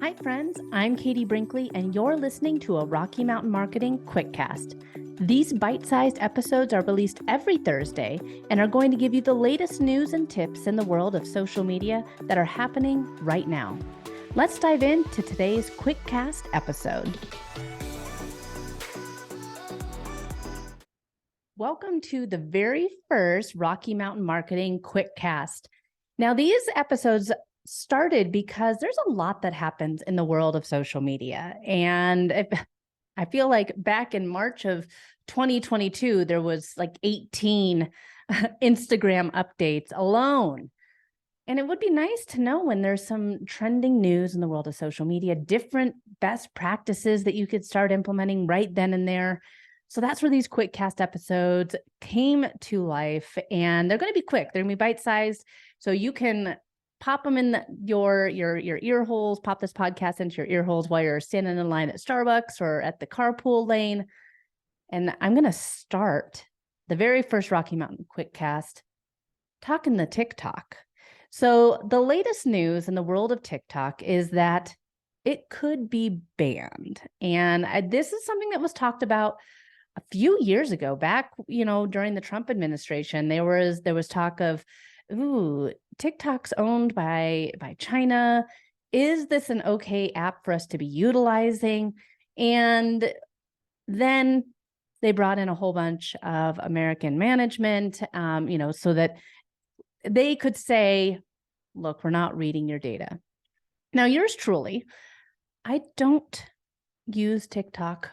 Hi, friends. I'm Katie Brinkley, and you're listening to a Rocky Mountain Marketing Quickcast. These bite-sized episodes are released every Thursday and are going to give you the latest news and tips in the world of social media that are happening right now. Let's dive into today's Quickcast episode. Welcome to the very first Rocky Mountain Marketing Quickcast. Now, these episodes started because there's a lot that happens in the world of social media. And I feel like back in March of 2022, there was like 18 Instagram updates alone. And it would be nice to know when there's some trending news in the world of social media, different best practices that you could start implementing right then and there. So that's where these Quickcast episodes came to life, and they're going to be quick. They're going to be bite-sized, so you can pop them in your ear holes, pop this podcast into your ear holes while you're standing in line at Starbucks or at the carpool lane. And I'm going to start the very first Rocky Mountain Quickcast talking the TikTok. So the latest news in the world of TikTok is that it could be banned. And this is something that was talked about a few years ago, back, during the Trump administration. There was talk of, TikTok's owned by China. Is this an okay app for us to be utilizing? And then they brought in a whole bunch of American management, so that they could say, look, we're not reading your data. Now, yours truly, I don't use TikTok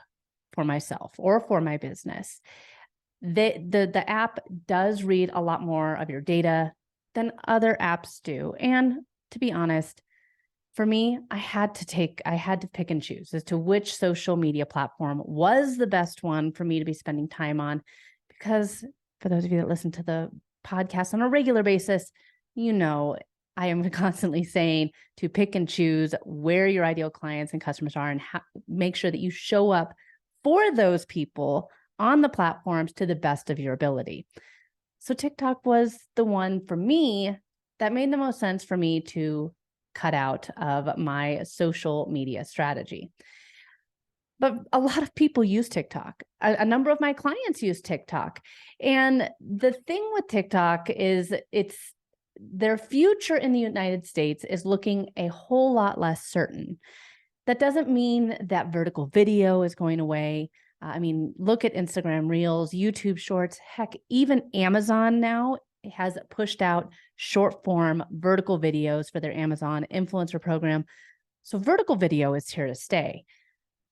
for myself or for my business. The app does read a lot more of your data than other apps do. And to be honest, for me, I had to pick and choose as to which social media platform was the best one for me to be spending time on. Because for those of you that listen to the podcast on a regular basis, I am constantly saying to pick and choose where your ideal clients and customers are, and make sure that you show up for those people on the platforms to the best of your ability. So TikTok was the one for me that made the most sense for me to cut out of my social media strategy. But a lot of people use TikTok. A number of my clients use TikTok. And the thing with TikTok is their future in the United States is looking a whole lot less certain. That doesn't mean that vertical video is going away. Look at Instagram Reels, YouTube Shorts. Heck, even Amazon now has pushed out short form vertical videos for their Amazon influencer program. So vertical video is here to stay.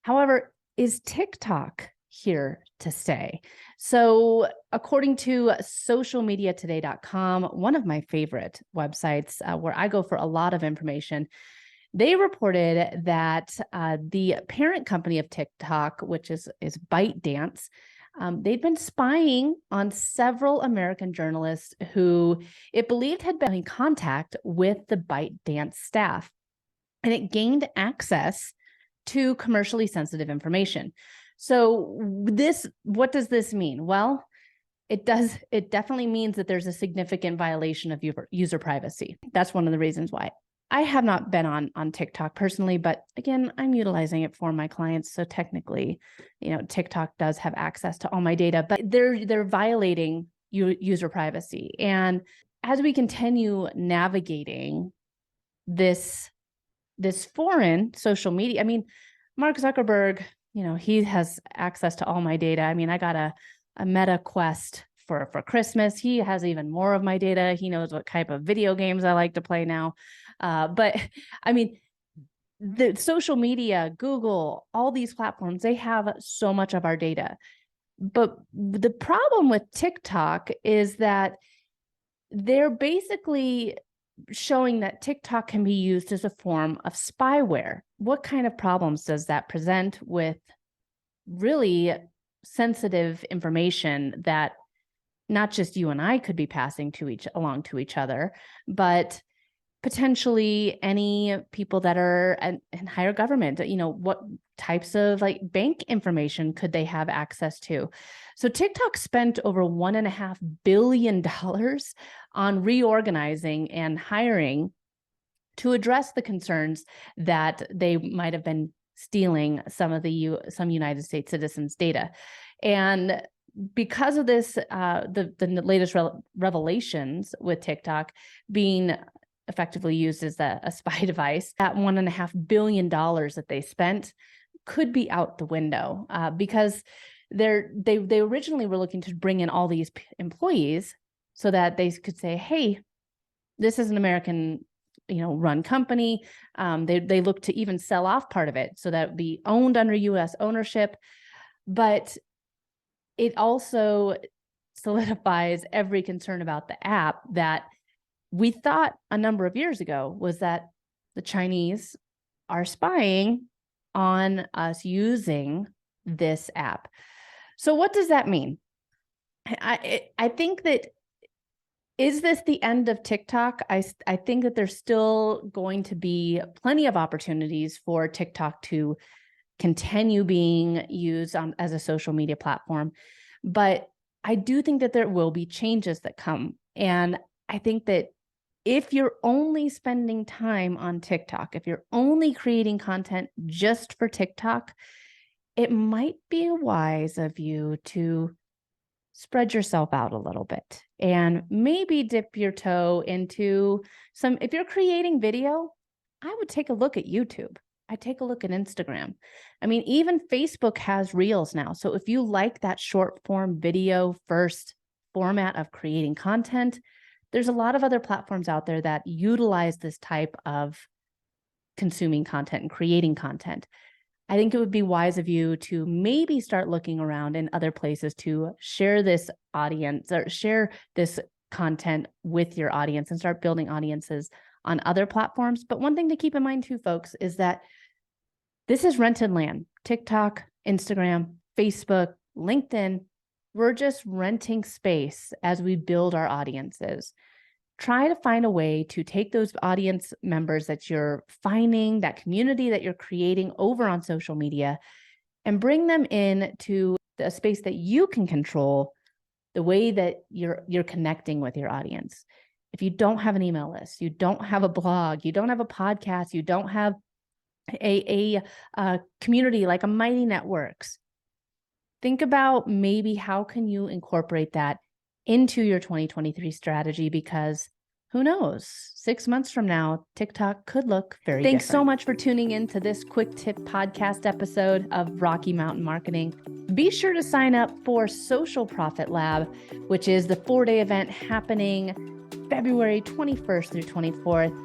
However, is TikTok here to stay? So according to socialmediatoday.com, one of my favorite websites where I go for a lot of information, they reported that the parent company of TikTok, which is ByteDance, they'd been spying on several American journalists who it believed had been in contact with the ByteDance staff, and it gained access to commercially sensitive information. So what does this mean? Well, it definitely means that there's a significant violation of user privacy. That's one of the reasons why. I have not been on TikTok personally, but again, I'm utilizing it for my clients. So technically, TikTok does have access to all my data, but they're violating user privacy. And as we continue navigating this foreign social media, Mark Zuckerberg, he has access to all my data. I got a Meta Quest for Christmas. He has even more of my data. He knows what type of video games I like to play now. But the social media, Google, all these platforms, they have so much of our data. But the problem with TikTok is that they're basically showing that TikTok can be used as a form of spyware. What kind of problems does that present with really sensitive information that not just you and I could be passing along to each other, but potentially any people that are in higher government? What types of bank information could they have access to? So TikTok spent over $1.5 billion on reorganizing and hiring to address the concerns that they might have been stealing some United States citizens' data. And because of this, the latest revelations with TikTok being effectively used as a spy device, that $1.5 billion that they spent could be out the window, because they originally were looking to bring in all these employees so that they could say, hey, this is an American run company. They look to even sell off part of it so that it would be owned under U.S. ownership. But it also solidifies every concern about the app that we thought a number of years ago was that the Chinese are spying on us using this app. So what does that mean? I think that, is this the end of TikTok? I think that there's still going to be plenty of opportunities for TikTok to continue being used as a social media platform. But I do think that there will be changes that come. And I think that if you're only spending time on TikTok, if you're only creating content just for TikTok, it might be wise of you to spread yourself out a little bit and maybe dip your toe into if you're creating video, I would take a look at YouTube. I'd take a look at Instagram. I mean, even Facebook has Reels now. So if you like that short form video first format of creating content, there's a lot of other platforms out there that utilize this type of consuming content and creating content. I think it would be wise of you to maybe start looking around in other places to share this audience or share this content with your audience and start building audiences on other platforms. But one thing to keep in mind too, folks, is that this is rented land. TikTok, Instagram, Facebook, LinkedIn, we're just renting space as we build our audiences. Try to find a way to take those audience members that you're finding, that community that you're creating over on social media, and bring them in to a space that you can control the way that you're connecting with your audience. If you don't have an email list, you don't have a blog, you don't have a podcast, you don't have a community like a Mighty Networks, think about maybe how can you incorporate that into your 2023 strategy, because who knows, 6 months from now, TikTok could look very different. Thanks so much for tuning in to this quick tip podcast episode of Rocky Mountain Marketing. Be sure to sign up for Social Profit Lab, which is the 4-day event happening February 21st through 24th.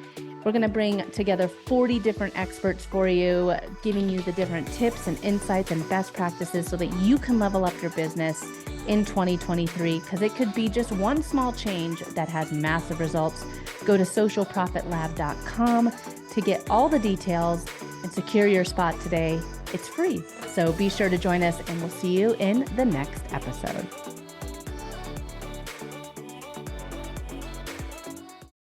We're going to bring together 40 different experts for you, giving you the different tips and insights and best practices so that you can level up your business in 2023, because it could be just one small change that has massive results. Go to socialprofitlab.com to get all the details and secure your spot today. It's free. So be sure to join us, and we'll see you in the next episode.